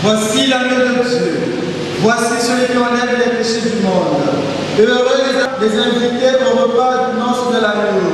Voici l'agneau de Dieu. Voici celui qui enlève les péchés du monde. Heureux les invités au repas du noces de l'agneau.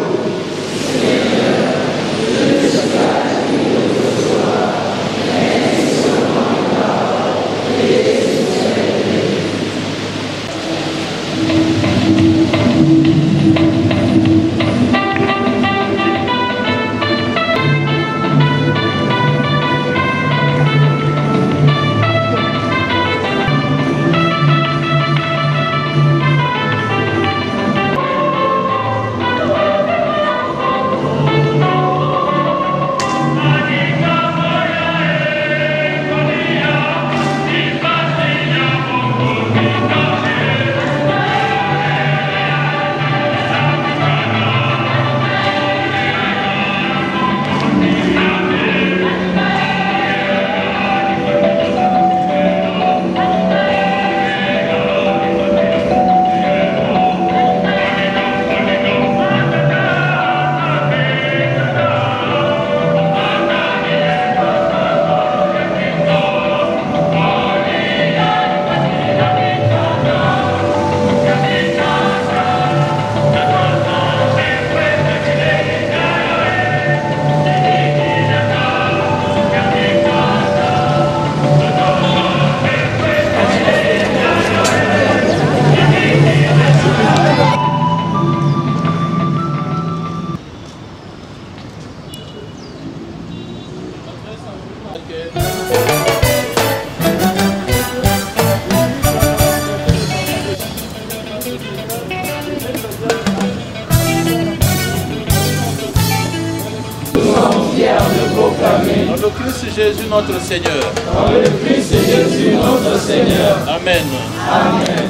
Dans le Christ Jésus notre Seigneur. Dans le Christ Jésus notre Seigneur. Amen. Amen.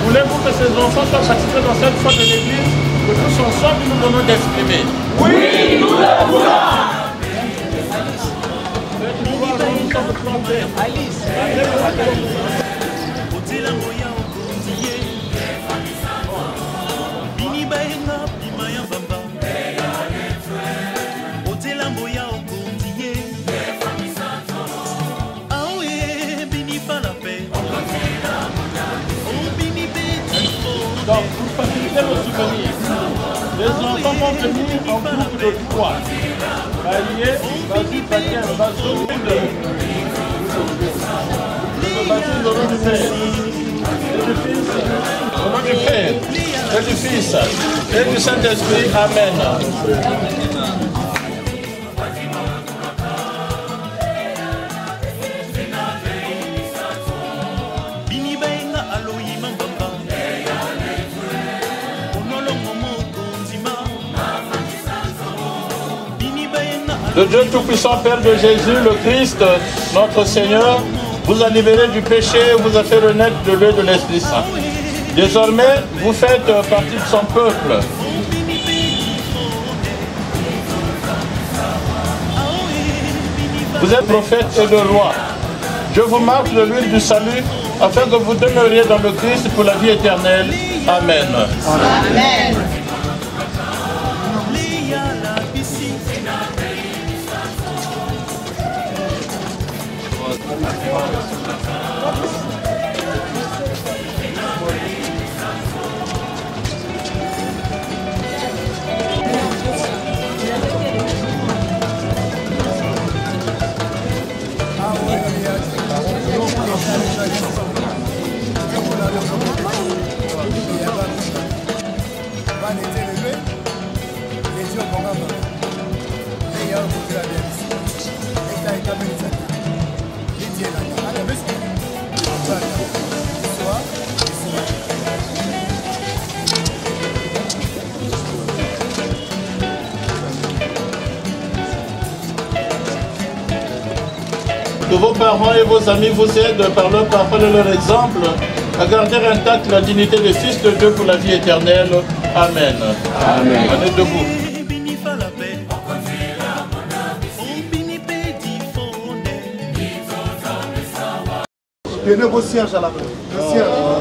Voulez-vous que ces enfants soient satisfaits dans cette foi de l'Église, que tous ensemble nous donnons d'exprimer? Oui, nous le voulons. Donc, pour faciliter le souvenir, les enfants vont venir en groupe de 3. Allié, vas-y, Fabien, vas-y, vas-y, le nom du Père, et du Fils, au nom du Père, et du Fils, et du Saint-Esprit. Amen. Le Dieu Tout-Puissant, Père de Jésus, le Christ, notre Seigneur, vous a libéré du péché, vous a fait renaître de l'eau de l'Esprit Saint. Désormais, vous faites partie de son peuple. Vous êtes prophète et le roi. Je vous marque de l'huile du salut, afin que vous demeuriez dans le Christ pour la vie éternelle. Amen. Amen. Que vos parents et vos amis vous aident par leur parole et leur exemple à garder intacte la dignité de fils de Dieu pour la vie éternelle. Amen. Amen. On est debout. Tenez vos cierges à la main. Le cierge.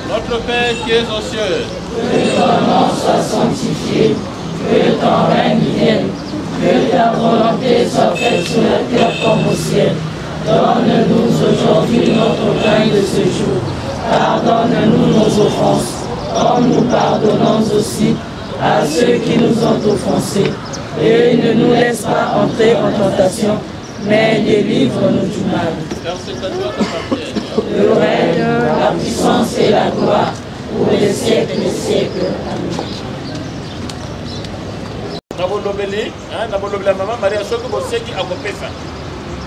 Notre Père qui es aux cieux, que ton nom soit sanctifié, que ton règne vienne, que ta volonté soit faite sur la terre comme au ciel. Donne-nous aujourd'hui notre pain de ce jour. Pardonne-nous nos offenses, comme nous pardonnons aussi à ceux qui nous ont offensés. Et ne nous laisse pas entrer en tentation, mais délivre-nous du mal. car c'est à toi qu'appartient Le règne, la puissance et la gloire, pour les siècles des siècles. Amen.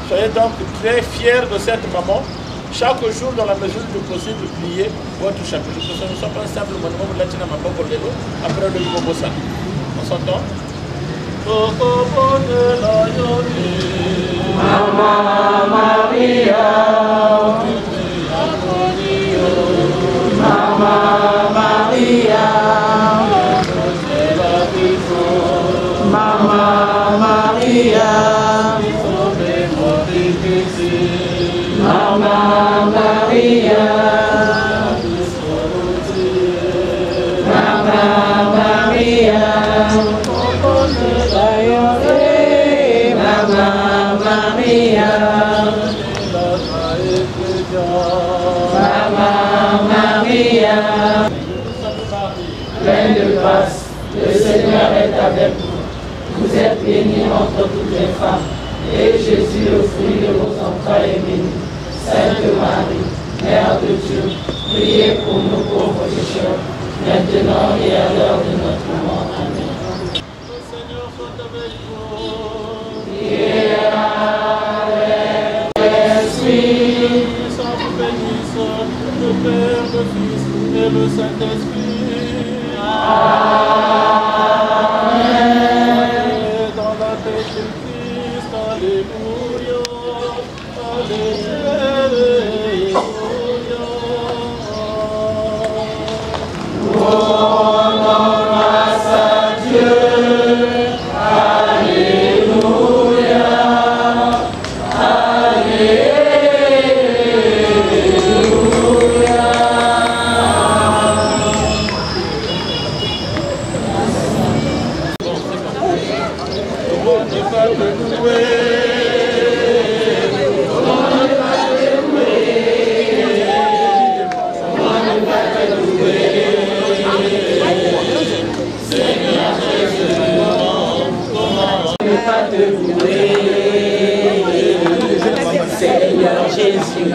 Soyez donc très fiers de cette maman. Chaque jour, dans la mesure du possible, pliez votre chapelet. Ce ne soit pas un simple monument, vous l'avez après le Bobosa. On s'entend? Mama Maria, Mama Maria, Mama Maria, Mama Maria, Mama Maria, Mama Maria, Mama Maria, pleine de grâce, le Seigneur est avec vous. Vous êtes bénie entre toutes les femmes, et Jésus, le fruit de vos entrailles, est béni. Sainte Marie, Mère de Dieu, priez pour nous pauvres pécheurs, maintenant et à l'heure de notre mort. Amen. Le Seigneur soit avec vous. Et avec l'Esprit, Saint bénisse le Père, le Fils et le Saint-Esprit. Amen. Dans la paix du Christ, alléluia, alléluia. Jésus.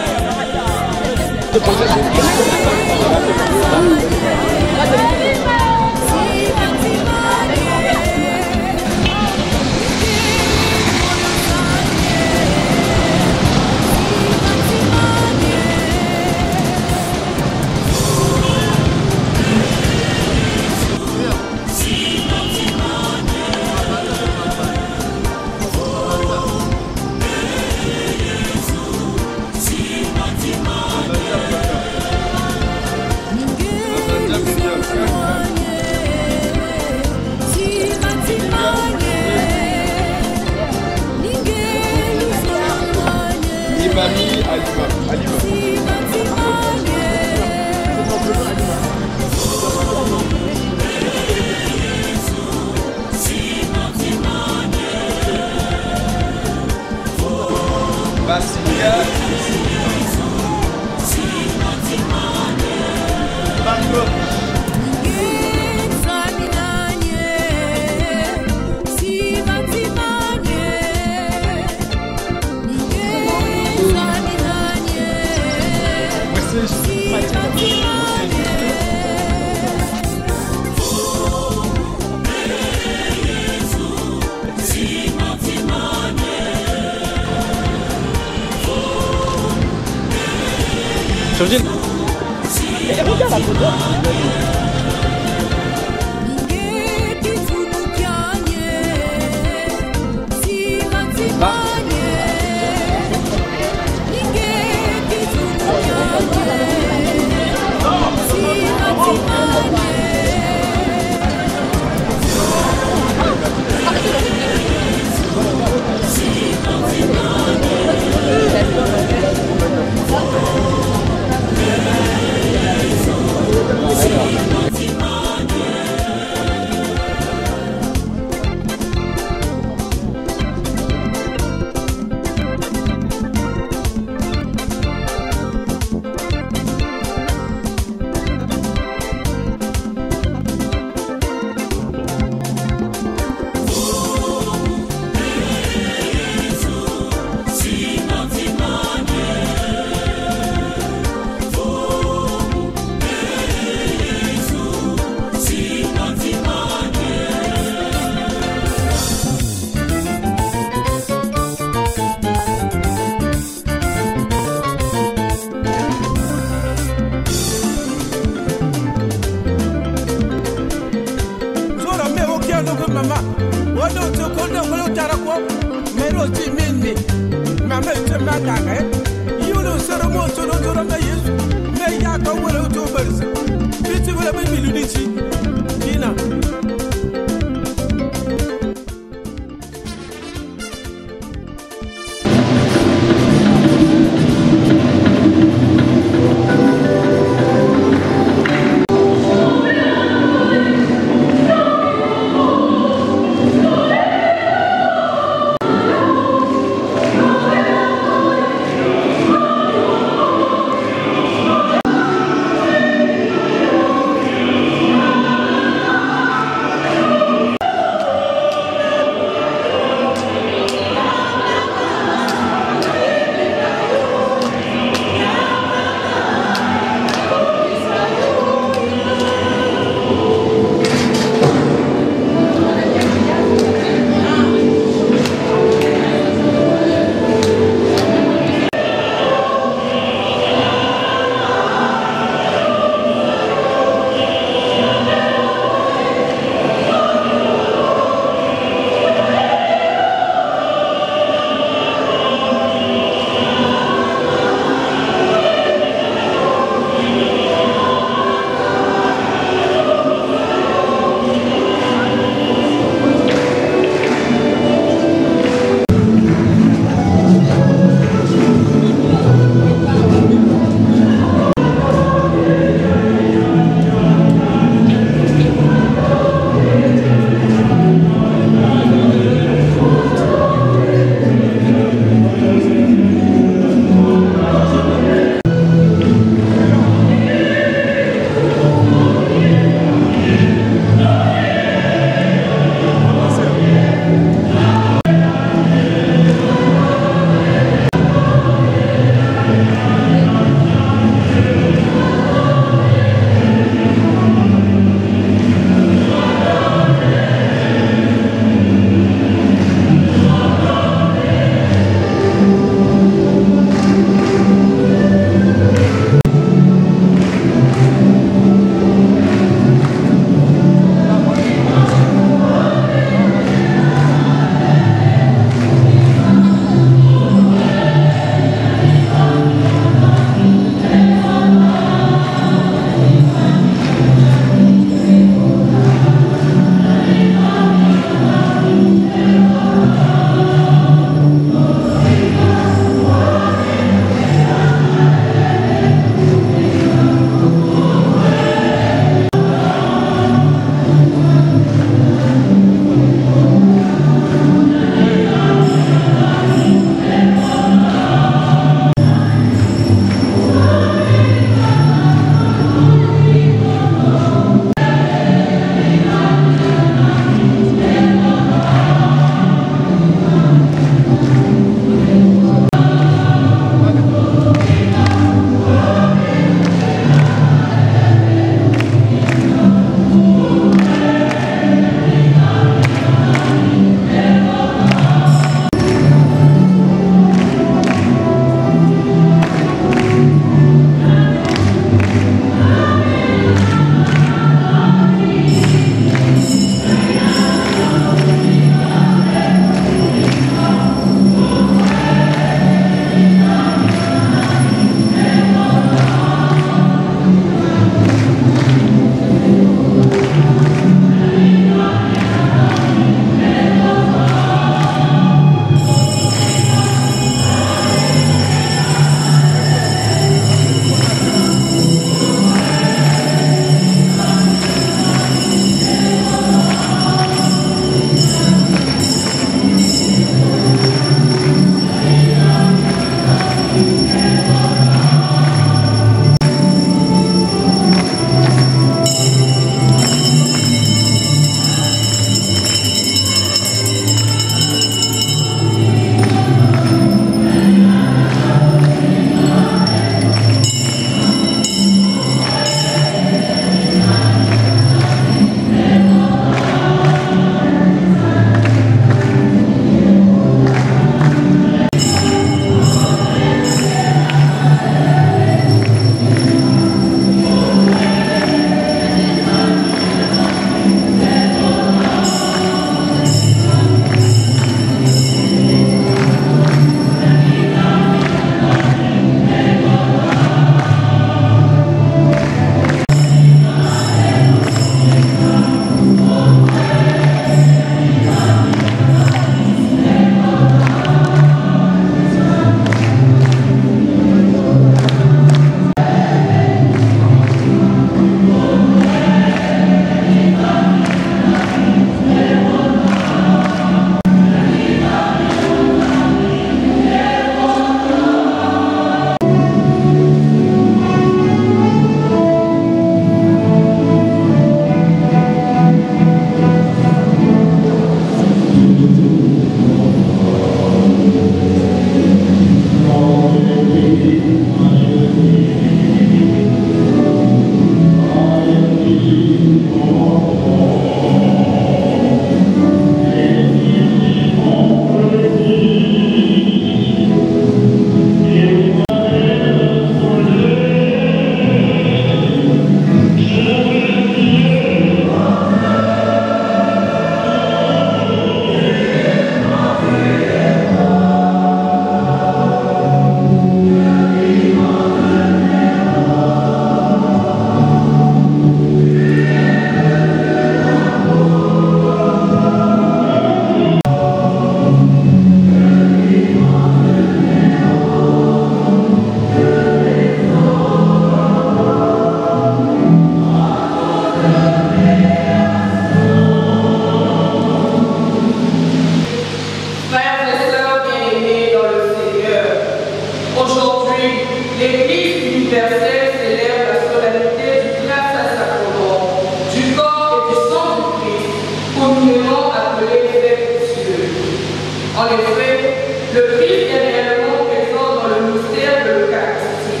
réellement présent dans le mystère de l'Eucharistie.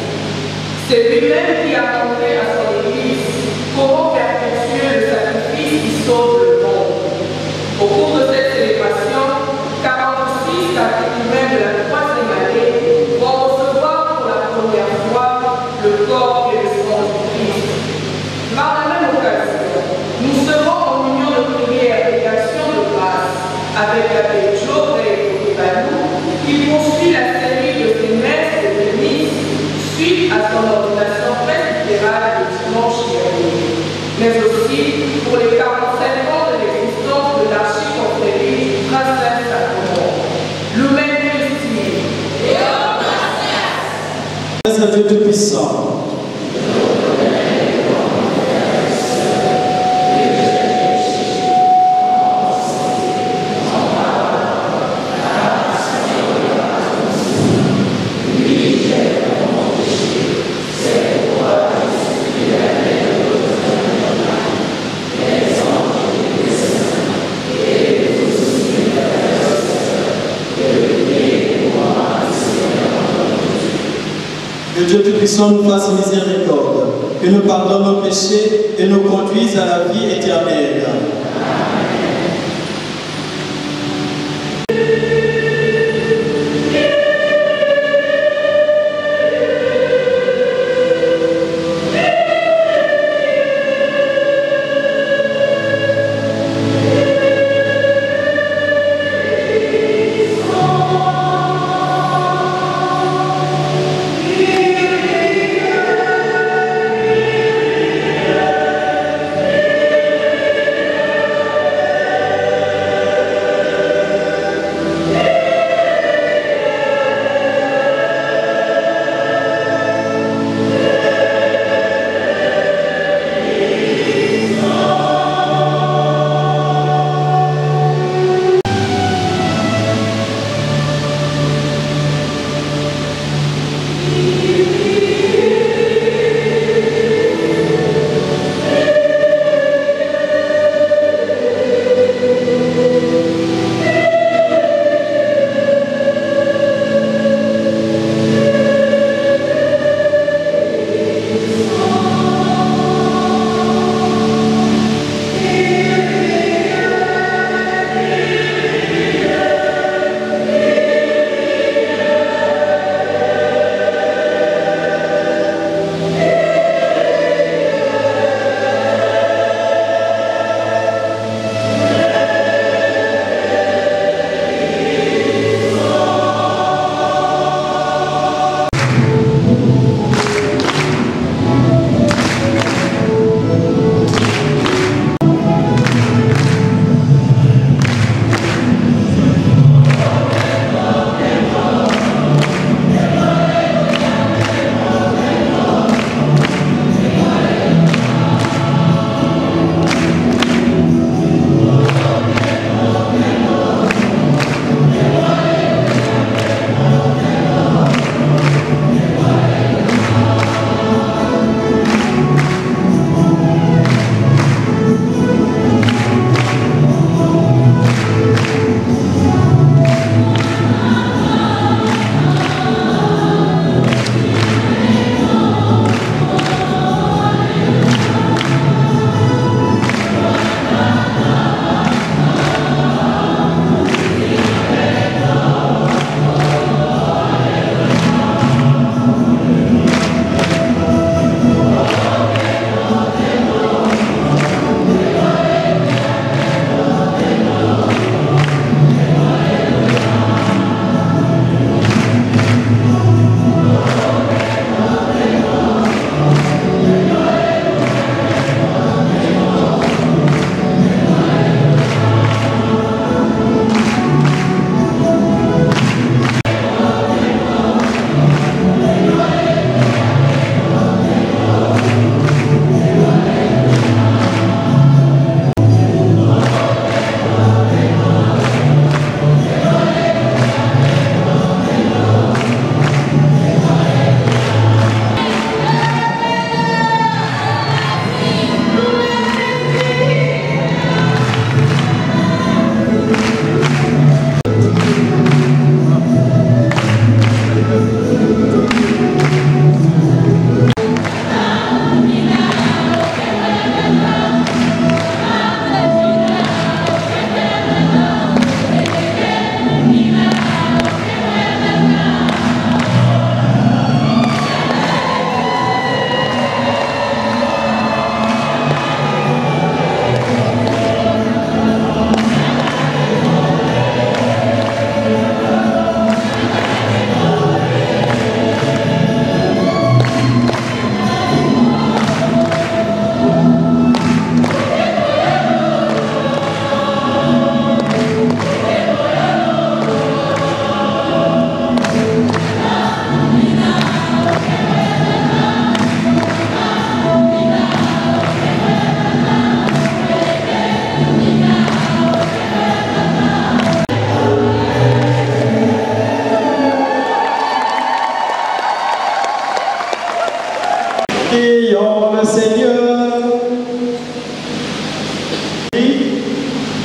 C'est lui-même qui a montré à son Église comment perpétuer le sacrifice qui sauve le monde. Au cours de cette célébration, 46 catéchumènes de la 3e année vont recevoir pour la première fois le corps et le sang du Christ. Par la même occasion, nous serons en union de prière et d'action de grâce avec l'abbé Joe Banou qui poursuit la série de ses messes et de misses suite à son ordination presbytérale le dimanche dernier, mais aussi pour les 45 ans de l'existence de l'archiconfrérie du Saint-Sacrement. Lumen Christi. Grâce à Dieu Tout-Puissant. Que Dieu Tout-Puissant nous fasse miséricorde, que nous pardonne nos péchés et nous conduise à la vie éternelle.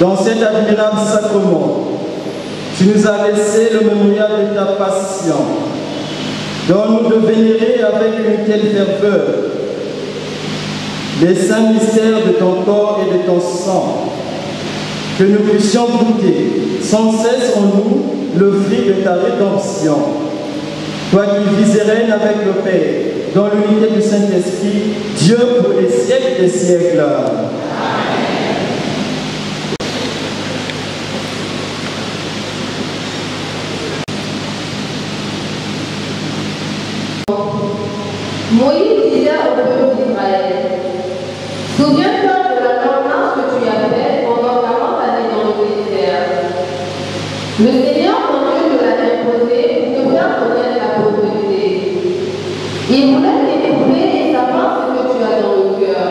Dans cet admirable sacrement, tu nous as laissé le mémorial de ta passion. Donne-nous de vénérer avec une telle ferveur les saints mystères de ton corps et de ton sang, que nous puissions goûter sans cesse en nous le fruit de ta rédemption. Toi qui vis et règnes avec le Père, dans l'unité du Saint-Esprit, Dieu pour les siècles des siècles. Moïse disait au peuple d'Israël, souviens-toi de la grande marche que tu as faite pendant 40 années dans le désert. Le Seigneur, ton Dieu, te l'a imposé pour te faire connaître la pauvreté. Il voulait t'éprouver et savoir ce que tu as dans le cœur.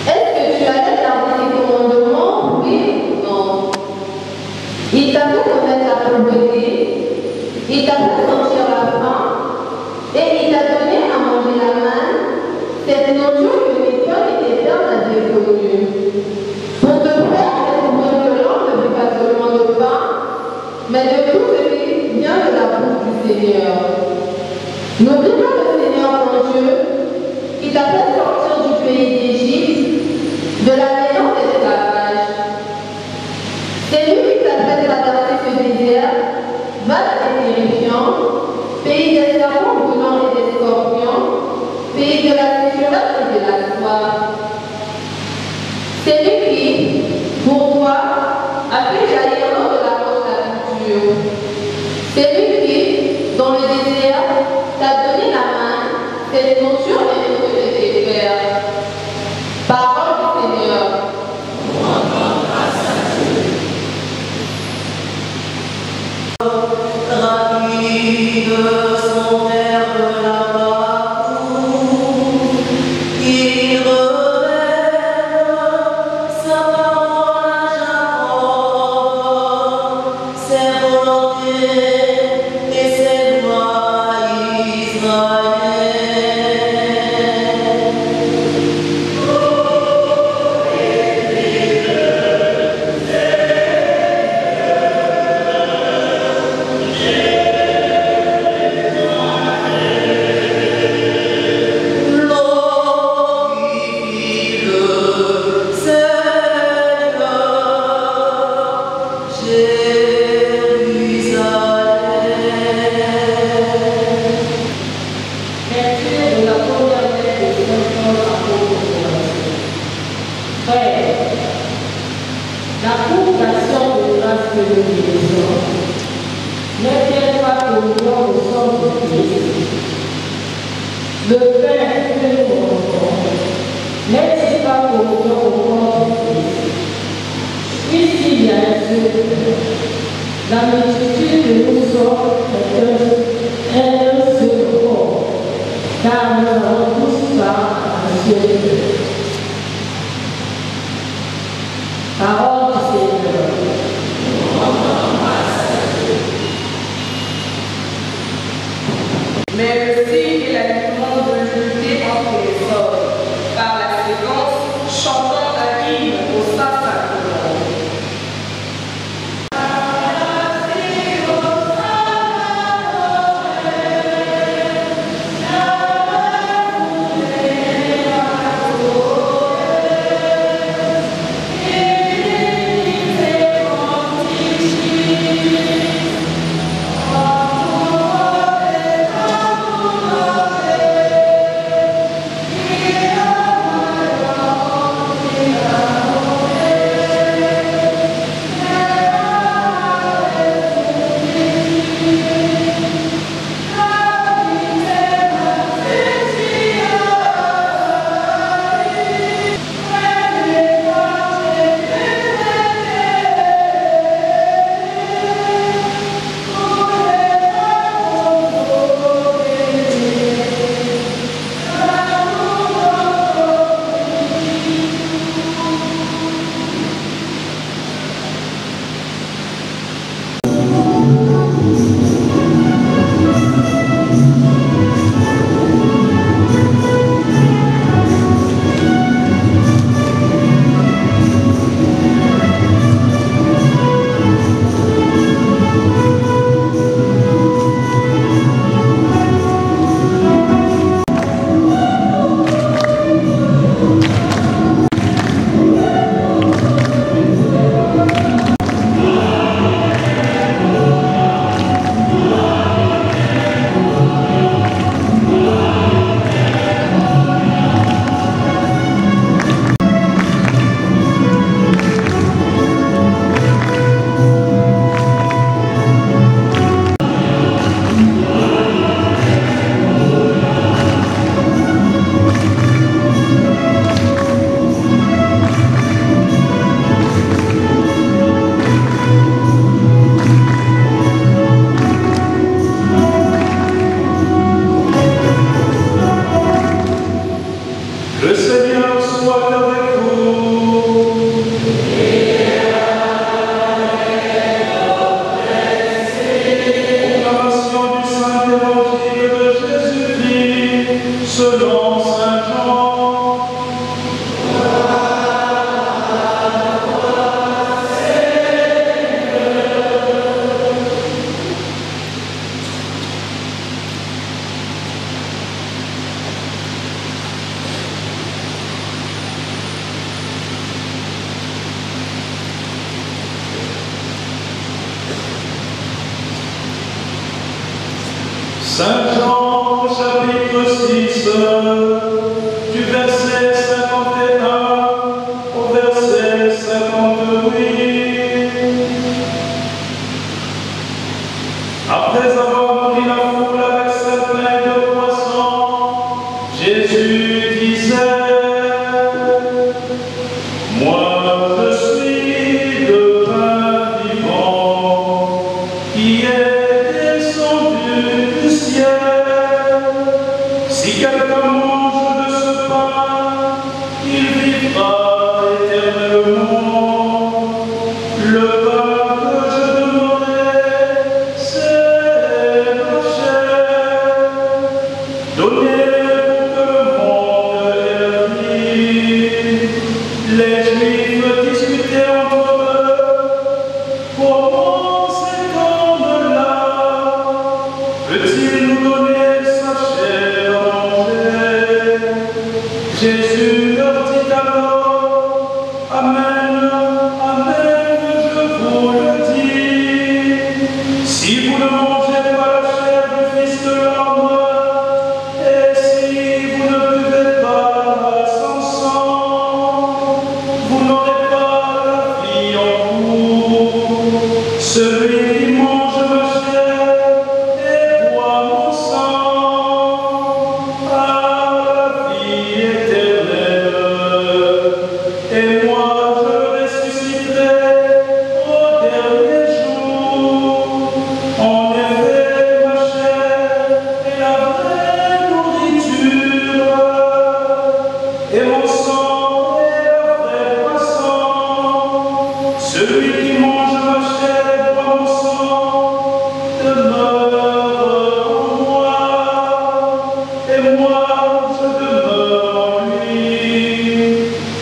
Est-ce que tu allais garder les commandements, oui ou non? Il t'a fait connaître la pauvreté, il t'a fait sentir la faim, et il t'a donné à manger la manne, cette nourriture que les peurs et tes pères n'avaient connue. Pour te faire découvrir que l'homme ne vit pas seulement de pain, mais de tout ce qui vient de la bouche du Seigneur. N'oublie pas le Seigneur ton Dieu, qui t'a fait sortir du pays d'Égypte, de la maison d'esclavage. C'est lui qui t'a fait traverser ce désert, vaste et terrifiant, pays des serpents brûlants et des scorpions, pays de la sécheresse et de la soif. C'est lui qui, pour toi, a fait jaillir l'eau de la roche d'agriculture. C'est lui qui, dans le désert, t'a donné la main, cette nourriture et de tes pères. Parole du Seigneur. Son verbe là-bas, il révèle sa parole à Jacob, ses volontés et ses lois à Israël. Le Père que nous rendons, n'est-il pas pour nous au corps du Christ? Puisqu'il y a un seul, la multitude de nous sommes est un seul corps, car nous avons tous part à un seul Dieu. Parole du Seigneur. Mais le signe et l'alignement de l'unité entre les hommes, par la séquence, chantant un hymne au Saint-Sacrement. Oh, Saint Jean au chapitre 6, du verset 51 au verset 58. Après avoir nourri la foule avec 7 pains de poisson, Jésus disait: Moi je suis le pain vivant qui est descendu du ciel. Si quelqu'un mange de ce pain, il vivra éternellement. Le pain que je donnerai, c'est ma chair, donnée pour que le monde ait la vie. Les Juifs discutaient entre eux: comment cet homme-là peut-il nous donner sa chair à manger? Jésus leur dit alors: Amen, amen, je vous le dis. Si vous ne mangez pas la chair du Fils de l'homme, et si vous ne buvez pas son sang, vous n'aurez pas la vie en vous. Celui qui mange ma chair et boit mon sang a la vie éternelle, et moi je le ressusciterai au dernier jour. En effet, ma chair est la vraie nourriture, et mon sang est la vraie boisson. Celui qui mange ma chair et boit mon sang demeure en moi, et moi je demeure en lui.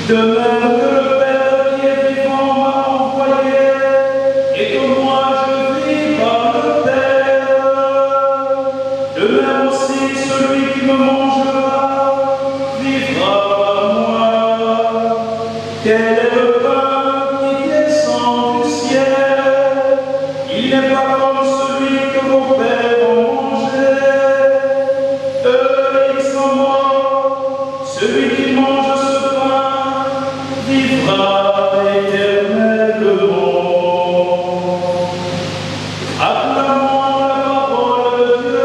De même que le Père qui est vivant m'a envoyé, et que moi je vis par le Père, de même aussi celui qui me mangera vivra par moi. Quel est le pain qui descend du ciel? Il n'est pas comme celui que vos pères ont mangé. Eux, ils sont morts. Celui qui mange ce pain vivra éternellement. Acclamons la parole de Dieu.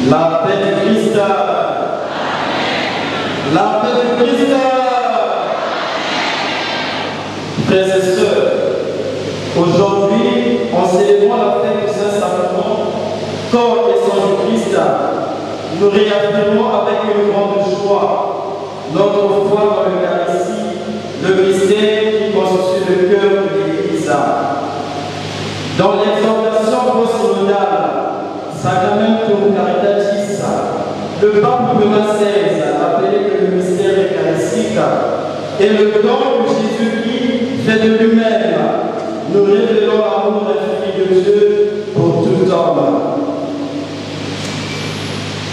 La paix du Christ. La paix du Christ. Frères et sœurs, aujourd'hui, en célébrant la fête du Saint-Sacrement, corps et sang du Christ, nous réaffirmons avec une grande joie notre foi dans l'Eucharistie, le mystère qui constitue le cœur de l'Église. Dans l'exhortation post-synodale Sacramentum Caritatis, le pape Benoît XVI appelait que le mystère eucharistique est le don que Jésus-Christ fait de lui-même, nous révélons l'amour infini de Dieu pour tout homme.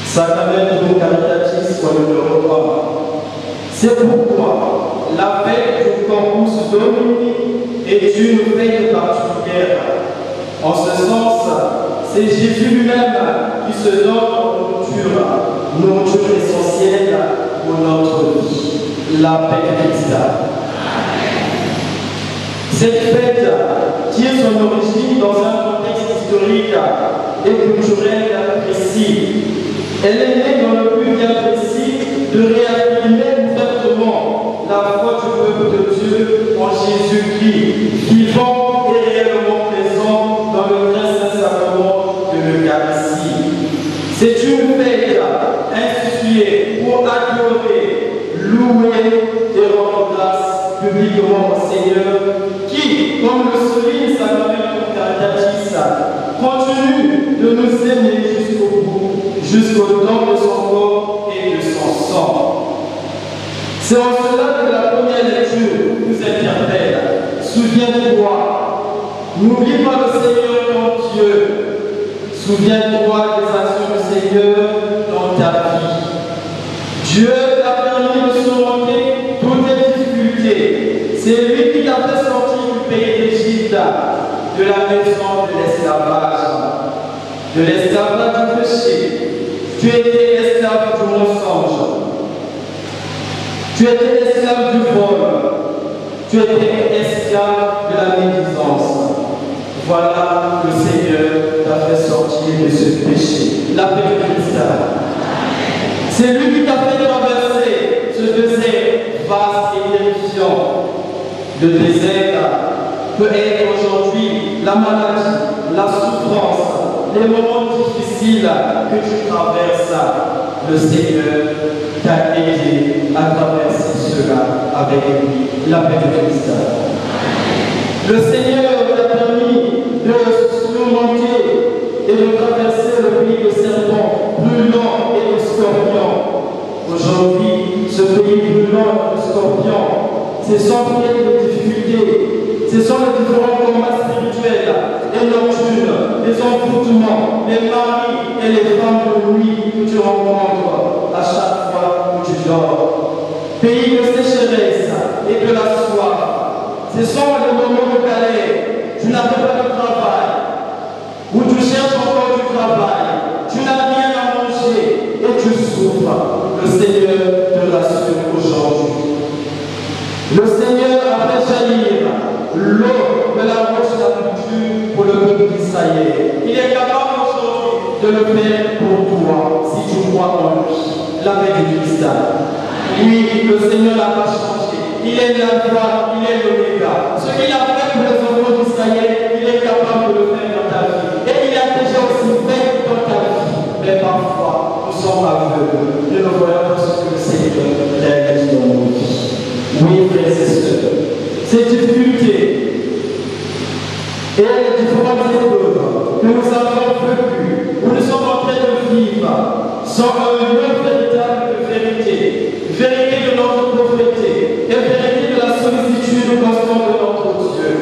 Sacramentum Caritatis pour le numéro 1. C'est pourquoi la fête du Corpus Domini est une fête particulière. En ce sens, c'est Jésus lui-même qui se donne en nourriture essentielle pour notre vie, la paix du Christ. Cette fête tient son origine dans un contexte historique et culturel précis. Elle est née dans le but bien précis de réaffirmer ouvertement la foi du peuple de Dieu en Jésus-Christ, vivant et réellement présent dans le vrai Saint-Sacrement de l'Eucharistie. C'est une fête instituée pour adorer louer et rendre grâce publiquement au Seigneur qui, comme le souligne sa nouvelle caritatrice, continue de nous aimer jusqu'au bout, jusqu'au don de son corps et de son sang. C'est en cela que la première lecture nous interpelle. Souviens-toi, n'oublie pas le Seigneur ton Dieu. Souviens-toi des actions du Seigneur dans ta vie. Dieu t'a permis de surmonter toutes les difficultés. C'est lui qui t'a fait sortir du pays d'Égypte, de la maison de l'esclavage du péché. Tu étais esclave du mensonge. Tu étais esclave du vol. Tu étais esclave de la médisance. Voilà le Seigneur t'a fait sortir de ce péché. La paix de Christ. C'est lui qui t'a fait traverser ce désert vaste et terrifiant. Le désert peut être aujourd'hui la maladie, la souffrance, les moments difficiles que tu traverses. Le Seigneur t'a aidé à traverser cela avec lui, la paix de Christ. Le Seigneur t'a permis de surmonter et de traverser le pays de serpents brûlants et de scorpions. Aujourd'hui, ce pays brûlant et de scorpions, ce sont les difficultés, ce sont les différents combats spirituels et nocturnes, les envoûtements, les maris et les femmes de nuit que tu rencontres à chaque fois que tu dors. Pays de sécheresse et de la soif, ce sont les moments de galère. Tu n'as pas de travail, ou tu cherches encore du travail, tu n'as rien à manger et tu souffres. Le Seigneur te rassure aujourd'hui. Le Seigneur a fait jaillir l'eau de la roche la plus dure pour le peuple d'Israël. Il est capable aujourd'hui de le faire pour toi si tu crois en lui. La paix du Christ. Oui, le Seigneur n'a pas changé. Il est l'alpha, il est l'oméga. Ce qu'il a fait pour les enfants d'Israël, il est capable de le faire dans ta vie. Et il a déjà aussi fait dans ta vie. Mais parfois, nous sommes aveugles. Et nous voyons pas ce que le Seigneur réalise dans nos vies. Oui, frères et sœurs, ces difficultés et les différentes épreuves que nous avons vécues, où nous sommes en train de vivre, sont un lieu véritable de vérité. Vérité de notre pauvreté et vérité de la sollicitude constante de notre Dieu.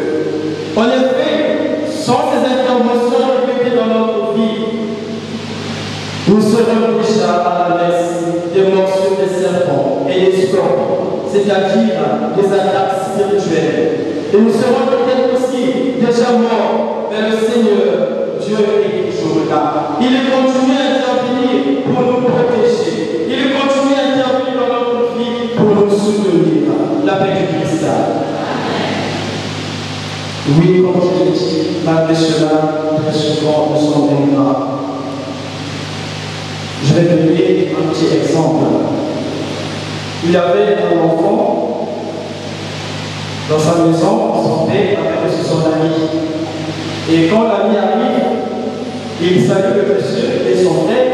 En effet, sans ces interventions répétées dans notre vie, nous serons déjà à la messe des morsures des serpents et des scorpions, c'est-à-dire des attaques spirituelles. Et nous serons peut-être aussi déjà morts, mais le Seigneur, Dieu est toujours là. Il continue à intervenir pour nous protéger. Il continue à intervenir dans notre vie pour nous soutenir. La paix du Christ. Oui, comme je l'ai dit, malgré cela, très souvent, nous sommes ingrats. Je vais donner un petit exemple. Il y avait un enfant dans sa maison, son père avait reçu son ami. Et quand l'ami arrive, il salue le monsieur et son frère,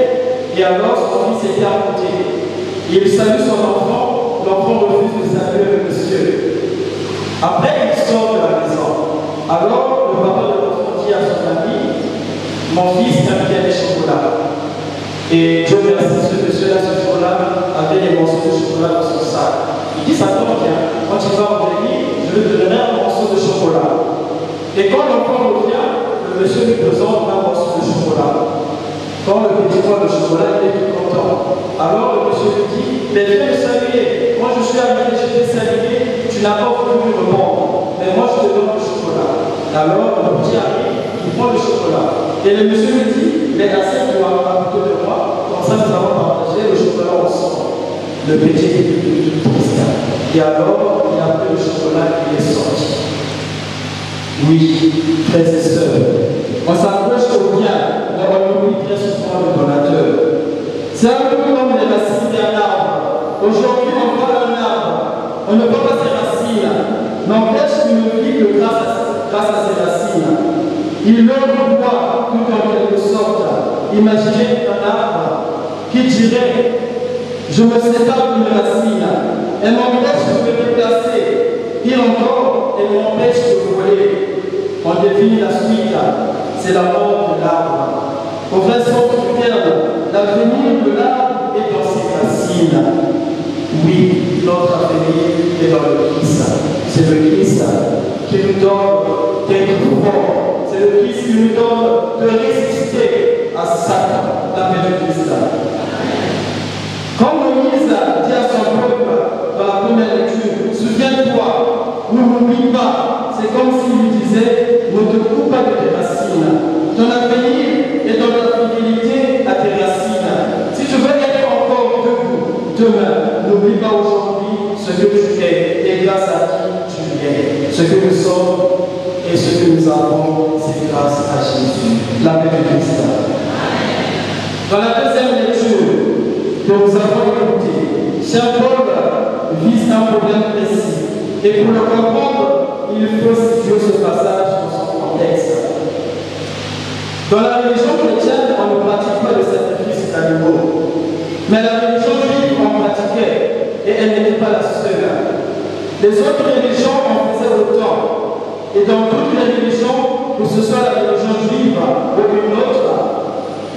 et alors son fils était à côté. Il salue son enfant, l'enfant refuse de saluer le monsieur. Après, il sort de la maison. Alors, le papa de l'enfant dit à son ami, mon fils t'a bien des chocolats. Et Dieu merci, ce monsieur-là, ce jour-là, avait des morceaux de chocolat dans son sac. Il dit, ça tombe bien, quand tu vas revenir, je te donnerai un morceau de chocolat. Et quand l'enfant revient, le monsieur lui présente un morceau de chocolat. Quand le petit voit le chocolat, il est tout content. Alors le monsieur lui dit, mais viens me saluer. Moi je suis arrivé, je t'ai salué, tu n'as pas voulu me rendre. Mais moi je te donne le chocolat. Alors le petit arrive, il prend le chocolat. Et le monsieur lui dit, mais assieds-toi à côté de moi, comme ça nous allons partager le chocolat ensemble. Le petit est tout triste. Et alors il a pris le chocolat et il est sorti. Oui, frères et sœurs, on s'approche au bien, mais on oublie très souvent le donateur. C'est un peu comme les racines d'un arbre. Aujourd'hui, on voit un arbre, on ne voit pas ses racines. N'empêche qu'il ne vit que grâce à ses racines. Il leur voit tout en quelque sorte. Imaginez un arbre qui dirait, je me sépare d'une racine. Elle m'empêche de me déplacer. Pire encore, elle m'empêche de voler. On devine la suite, c'est la mort de l'arbre. Au vrai sens du terme, l'avenir de l'arbre est dans ses racines. Oui, notre avenir est dans le Christ. C'est le Christ qui nous donne d'être forts. C'est le Christ qui nous donne de résister à Satan, la paix du Christ. Comme Moïse dit à son peuple dans la première lecture, souviens-toi, n'oublie pas. C'est comme s'il lui disait, ne te coupe pas de tes racines. Ton avenir est dans ta fidélité à tes racines. Si tu veux être encore debout demain, n'oublie pas aujourd'hui ce que tu es et grâce à qui tu es. Ce que nous sommes et ce que nous avons, c'est grâce à Jésus, la paix de Christ. Dans la deuxième lecture que nous avons écoutée, Saint Paul vise un problème précis. Et pour le comprendre, il faut situer ce passage dans son contexte. Dans la religion chrétienne, on ne pratique pas le sacrifice d'animaux. Mais la religion juive en pratiquait, et elle n'était pas la seule. Les autres religions en faisaient autant. Et dans toutes les religions, que ce soit la religion juive ou une autre,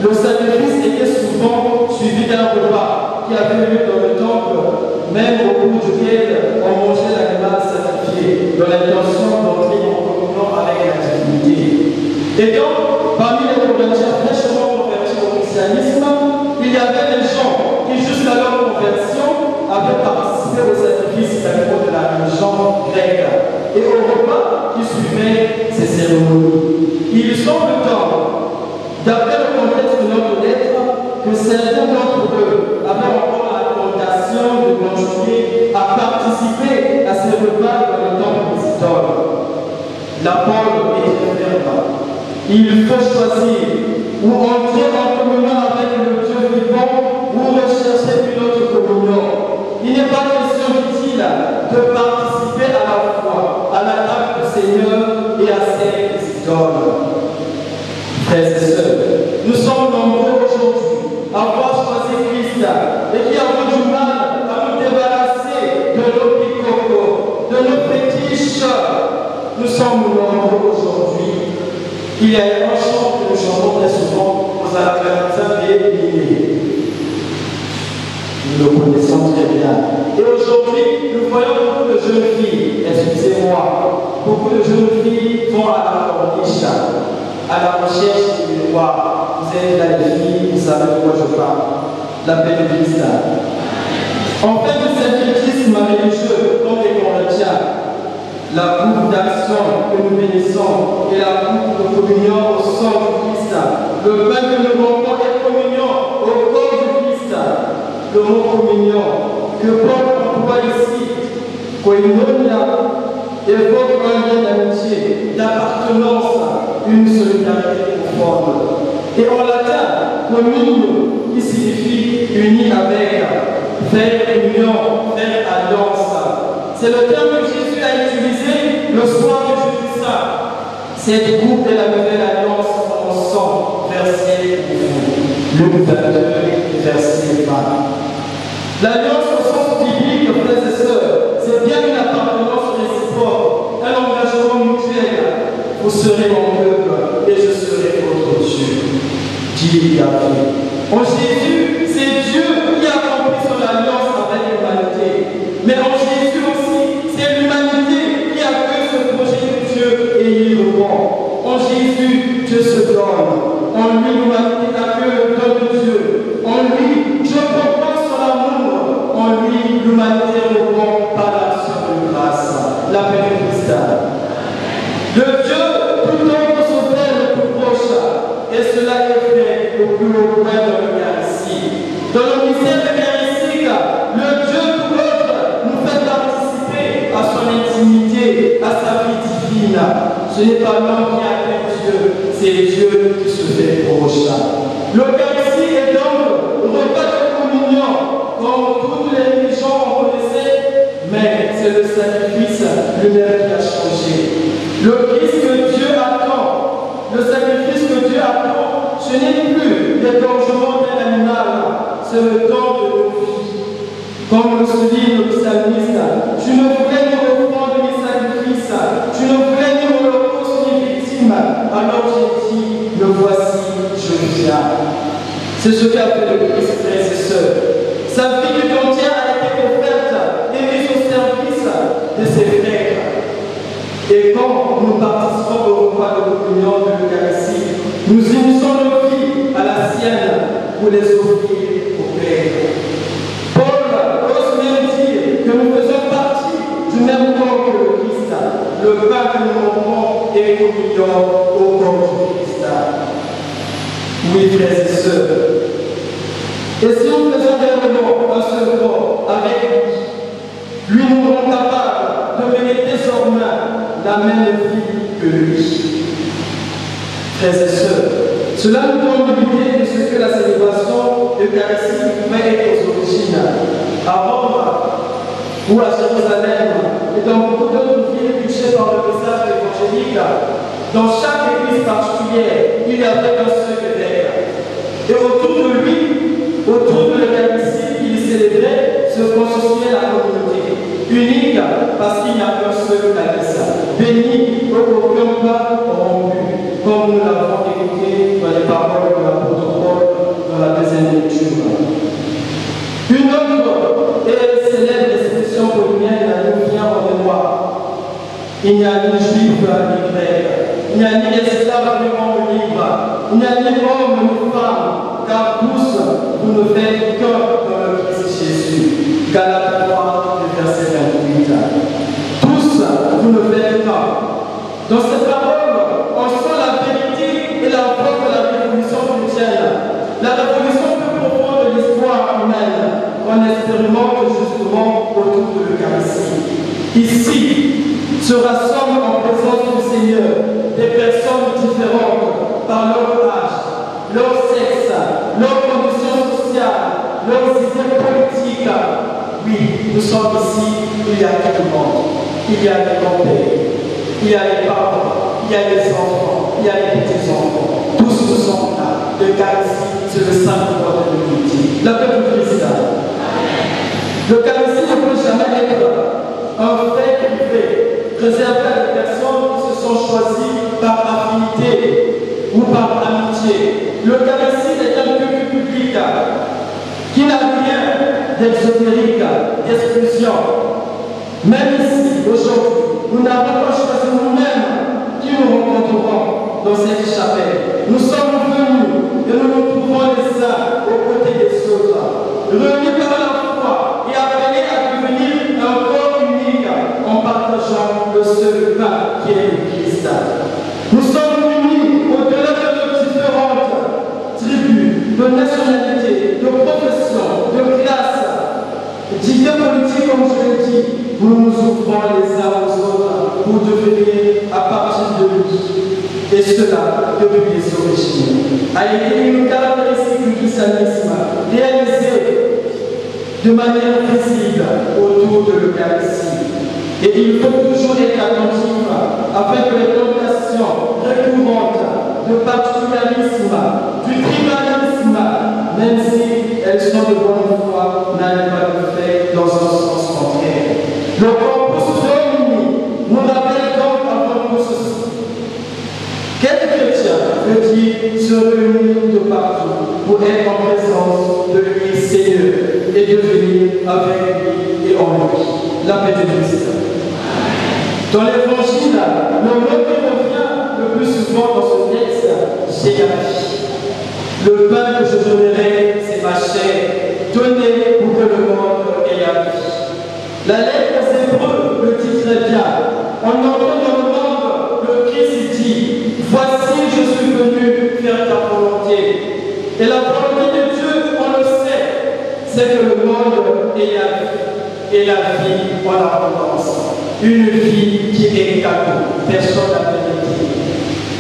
le sacrifice était souvent suivi d'un repas qui avait lieu dans le temple, même au cours duquel on mangeait l'animal sacrifié, dans l'intention d'entrer en communion avec la divinité. Et donc, parmi les chrétiens fraîchement convertis au christianisme, il y avait des gens qui, jusqu'à leur conversion, avaient participé au sacrifice d'animaux de la religion grecque et au repas qui suivait ces cérémonies. Il semble donc, d'après le contexte de notre lettre, que certains d'entre eux avaient encore la tentation de continuer à participer à ces repas dans le temple des idoles. L'apôtre est ferme. Il faut choisir ou entrer en communion avec le Dieu vivant ou rechercher une autre communion. Il n'est pas question, dit-il, de participer à la fois à la table du Seigneur et à celle des idoles. Frères et sœurs, nous sommes nombreux aujourd'hui à avoir choisi Christ et qui avons du mal à nous débarrasser de nos picocots, de nos fétiches. Nous sommes nombreux aujourd'hui. Il y a un chant que nous chantons très souvent aux Alacantins et Élimés. Nous le connaissons très bien. Et aujourd'hui, nous voyons beaucoup de jeunes filles, excusez-moi, beaucoup de jeunes filles vont à la corniche, à la recherche du miroir. Vous êtes là les filles, vous savez de quoi je parle. La paix de Christ. En fait, le syncrétisme religieux, comme les chrétiens, la coupe d'action que nous bénissons et la coupe de communion au sang du Christ, le pain que nous mangeons est communion au corps du Christ. Le mot communion que Paul emploie ici, koinonia, évoque un lien d'amitié, d'appartenance, une solidarité conforme. Et en latin, communio, qui signifie uni avec, faire union, faire alliance. C'est le terme que Jésus a utilisé le soir du jeudi saint. Cette coupe est la nouvelle alliance en sang, verset 2. Luc 22, verset 20. L'alliance au sens biblique, frères et sœurs, c'est bien une appartenance réciproque, un engagement mutuel. Vous serez mon peuple et je serai votre Dieu, dit Yahvé. En Jésus, c'est Dieu qui a accompli son alliance avec l'humanité. Mais en Jésus aussi, c'est l'humanité qui accueille ce projet de Dieu et y répond. En Jésus, Dieu se donne. En lui, l'humanité accueille le don de Dieu. En lui, Dieu comprend son amour. En lui, l'humanité répond par l'action de grâce. La paix de Christ. Le Dieu, tout homme se fait le plus proche. Et cela est fait au plus haut point de l'Eucharistie. Dans le mystère eucharistique, le Dieu tout autre nous fait participer à son intimité, à sa vie divine. Ce n'est pas l'homme qui appelle Dieu, c'est Dieu qui se fait proche. L'Eucharistie est donc repas de communion, comme toutes les religions on connaissait, mais c'est le sacrifice lui-même qui a changé. Le Christ que Dieu attend, le sacrifice que Dieu attend, ce n'est plus l'égorgement d'un animal, c'est le don de nos vies. Comme le souligne le psalmiste Tu ne voulais ni offrande ni sacrifice. Tu ne voulais ni holocauste ni victime. Alors j'ai dit, me voici, je viens. C'est ce qu'a fait le Christ, frères et sœurs. Sa vie tout entière a été offerte et mise au service de ses frères. Et quand nous participons au repas de communion de l'Eucharistie, nous unissons nos vies à la sienne pour les offrir au Père. Paul ose même dire que nous faisons partie du même corps que le Christ. Le pain que nous mangeons est communion au corps du Christ. Oui, frères et sœurs. Et si nous faisons réellement un seul corps avec lui, lui nous rend capable de mener désormais la même vie que lui. Frères et sœurs, cela nous donne l'idée de ce que la célébration eucharistique pouvait être aux origines. À Rome ou à Jérusalem et dans beaucoup d'autres villes touchées par le message évangélique, dans chaque église particulière, il y avait un seul évêque. Et autour de lui, autour de l'Eucharistie qu'il célébrait, se constituait la communauté, unique parce qu'il n'y a qu'un seul calice, béni aucun pas rompu, comme nous l'avons écouté dans les paroles de l'apôtre Paul dans la deuxième lecture. Une autre et célèbre expression paulinienne nous vient en mémoire. Il n'y a ni juif ni grec, il n'y a ni esclave ni homme libre, il n'y a ni homme ni femme, car tous vous ne faites qu'un dans le Christ Jésus. Galates 3, verset 28. Tous vous ne faites qu'un. Dans ces paroles, on sent la vérité et la voix de la révolution chrétienne. La révolution plus profonde de l'histoire humaine, qu'on expérimente justement autour de l'Eucharistie. Ici, se rassemblent en présence du Seigneur des personnes différentes par leur âge, leur sexe, leur condition sociale, leurs idées politiques. Oui, nous sommes ici, il y a tout le monde. Il y a les grands-pères, il y a les parents, il y a les enfants, il y a les petits-enfants. Tous nous sommes là. L'Eucharistie, c'est le saint corps de l'unité. La paix du Christ. L'Eucharistie ne peut jamais être un fait privé, réservé à des personnes qui se sont choisies par affinité ou par amitié. L'Eucharistie est un culte public qui n'a rien d'exotérique, d'exclusion. Même ici, aujourd'hui, nous n'avons pas choisi nous-mêmes qui nous rencontrerons dans cette chapelle. Nous sommes venus et nous nous trouvons les uns aux côtés des autres, réunis par la foi et appelés à devenir un corps unique en partageant le seul pain qui est le Christ. Nous sommes unis au-delà de nos différentes tribus, de nationalités, de professions, de classes, d'idées politiques, comme je l'ai dit. Nous nous ouvrons les uns aux autres pour devenir à partir de lui. Et cela depuis les origines. A été une caractéristique du christianisme réalisée de manière visible autour de l'Eucharistie. Et il faut toujours être attentif afin que les tentations récurrentes de particularisme, du tribalisme, même si elles sont de bonne foi, n'aillent pas le faire dans un sens contraire. Le corpus réuni nous rappelle donc avant tout ceci. Quel chrétien veut dire se réunir de partout pour être en présence de lui, Seigneur, et devenir avec lui et en lui? La paix de Christ. Dans l'évangile, le mot qui revient le plus souvent dans ce texte, c'est la vie. Le pain que je donnerai, c'est ma chair, donnée pour que le monde ait la vie. La lettre aux Hébreux le dit très bien. On entend dans le monde le Christ dit, voici je suis venu faire ta volonté. Et la volonté de Dieu, on le sait, c'est que le monde ait la vie. Et la vie en abondance. Une vie qui est cadeau. Personne n'a mérité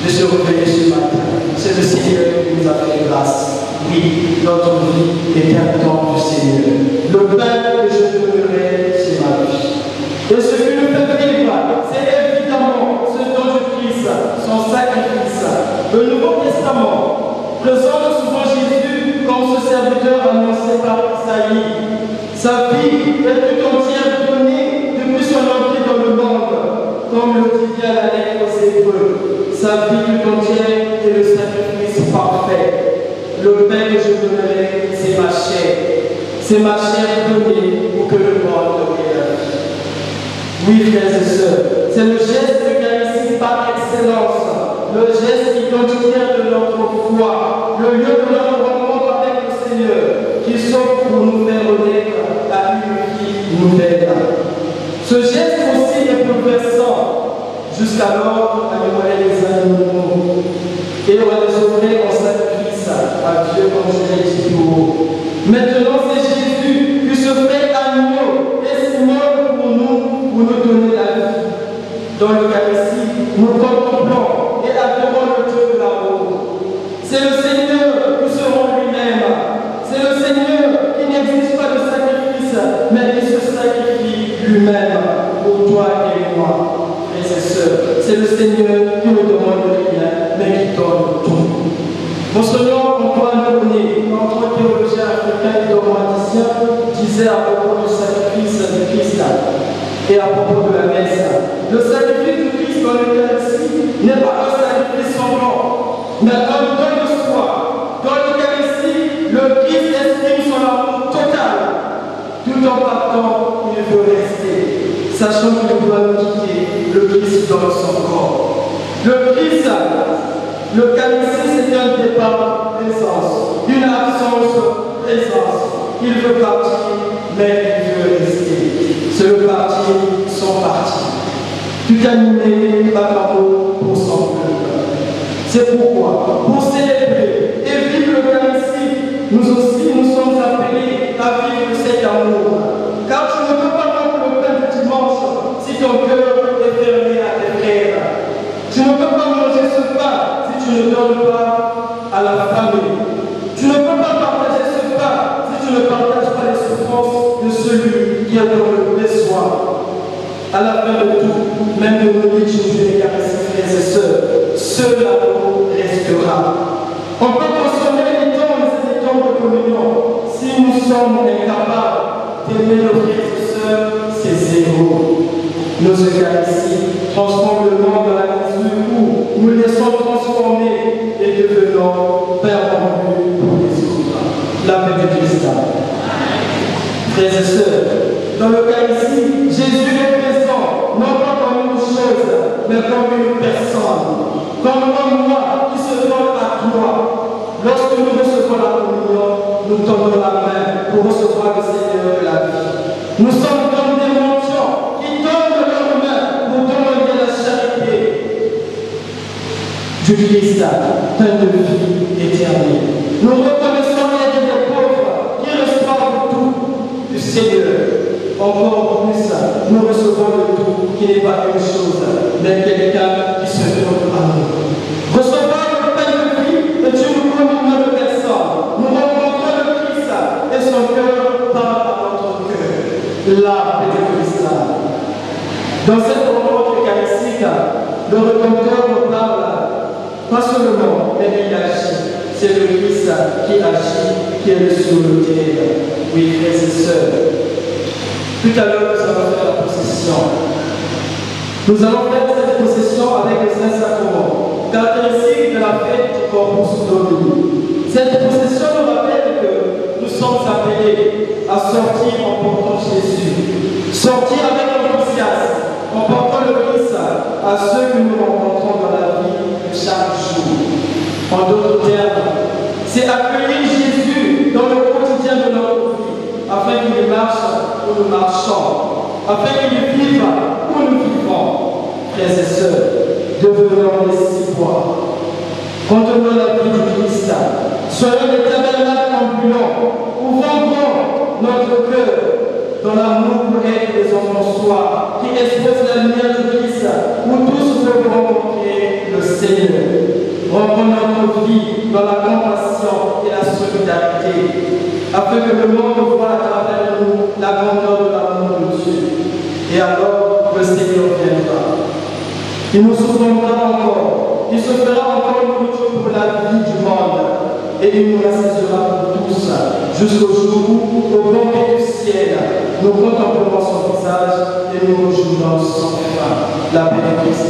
de se réveiller ce matin. C'est le Seigneur qui nous a fait grâce. Oui, notre vie est un don du Seigneur. Le pain que je donnerai, c'est ma vie. Et ce qui nous fait vivre, c'est évidemment ce don du Christ, son sacrifice. Le Nouveau Testament présente souvent Jésus comme ce serviteur annoncé par Isaïe. Sa vie est tout entière donnée depuis sa vie tout entière est le sacrifice parfait. Le pain que je donnerai, c'est ma chair. C'est ma chair donnée pour que le monde ait la vie. Oui, frères et sœurs, c'est le geste eucharistique par excellence, le geste identitaire de notre foi, le lieu de notre rencontre avec le Seigneur, qui s'offre pour nous faire renaître à une vie nouvelle. Ce geste aussi est bouleversant. Jusqu'alors, animer les animaux et on va les offrir en sacrifice à Dieu, comme je l'ai dit plus haut. Maintenant, c'est Jésus qui se fait agneau et s'immole pour nous donner la vie. Dans l'Eucharistie, nous contemplons et adorons le Dieu de l'amour. C'est le Seigneur qui se rend lui-même. C'est le Seigneur qui n'exige pas de sacrifice, mais qui se sacrifie lui-même pour toi et moi, frères et sœurs. C'est le Seigneur qui ne demande rien, mais qui donne tout. Monseigneur Antoine Bonnet, notre théologien africain et dogmaticien, disait à propos du sacrifice du Christ et à propos de la messe, le sacrifice du Christ dans l'Eucharistie n'est pas un sacrifice semblant, mais un don de soi. Dans l'Eucharistie, le Christ exprime son amour total. Tout en partant, il veut rester, sachant qu'il doit nous quitter, le Christ donne son corps. Le Christ, l'Eucharistie, c'est un départ, présence, une absence, présence. Il veut partir, mais il veut rester. C'est le parti, son parti. Tout animé par l'amour pour son peuple. C'est pourquoi, pour célébrer et vivre l'Eucharistie, nous aussi nous sommes appelés à vivre cet amour. Car tu ne peux pas prendre le pain du dimanche si ton cœur est fermé à tes frères. Tu ne peux pas manger ce pain si tu ne donnes pas à la famille. Tu ne peux pas partager ce pain si tu ne partages pas les souffrances de celui qui est dans le besoin. À la fin de tout, même de nos vies, frères et sœurs, seul l'amour restera. On peut consommer les temps et les temps de communion. Si nous sommes incapables d'aimer nos frères et sœurs, c'est zéro. Nos Eucharisties transforment le monde dans la mesure où nous laissons transformer et devenons Père rendu pour les autres. La paix de Christ. Frères et sœurs, dans l'Eucharistie, Jésus est présent, non pas comme une chose, mais comme une personne. Comme moi qui se donne à toi. Lorsque nous recevons la communion, nous tendons la main pour recevoir le Seigneur de la vie. Nous sommes comme des mendiants qui tendent leur main pour demander la charité du Christ, plein de vie éternelle. Nous reconnaissons l'aide des pauvres qui reçoivent tout du Seigneur. Encore plus, nous recevons le tout qui n'est pas une chose, mais quelqu'un qui se donne à nous. Recevoir le pain de vie est une communion de personnes. Nous rencontrons le Christ et son cœur parle à notre cœur. La paix de Christ. Dans cette rencontre eucharistique, le Rédempteur nous parle, pas seulement, mais il agit. C'est le Christ qui agit, qui est le soutien. Oui, frères et sœurs. Tout à l'heure, nous allons faire la procession. Nous allons faire cette procession avec le Saint-Sacrement, caractéristique de la fête du Corpus Domini. Cette procession nous rappelle que nous sommes appelés à sortir en portant Jésus, sortir avec enthousiasme, en portant le Christ à ceux que nous rencontrons dans la vie de chaque jour. En d'autres termes, c'est accueillir Jésus dans le quotidien de notre vie, afin qu'il marche où nous marchons, afin qu'il vive où nous vivons. Frères et sœurs, devenons les ciboires. Contenons la vie du Christ. Soyons les tabernacles ambulants, ouvrons grand notre cœur dans l'amour pour être des enfants soirs, qui exposent la lumière du Christ, où tous peuvent rencontrer le Seigneur. Reprenons notre vie dans la compassion et la solidarité, afin que le monde voit à travers nous la grandeur de l'amour de Dieu. Et alors, le Seigneur viendra. Il nous souffrira encore. Il se fera encore nourriture pour la vie du monde. Et il nous rassasiera pour tous, jusqu'au jour où, au bon du ciel, nous contemplons son visage et nous rejoignons sans fin la paix de Christ.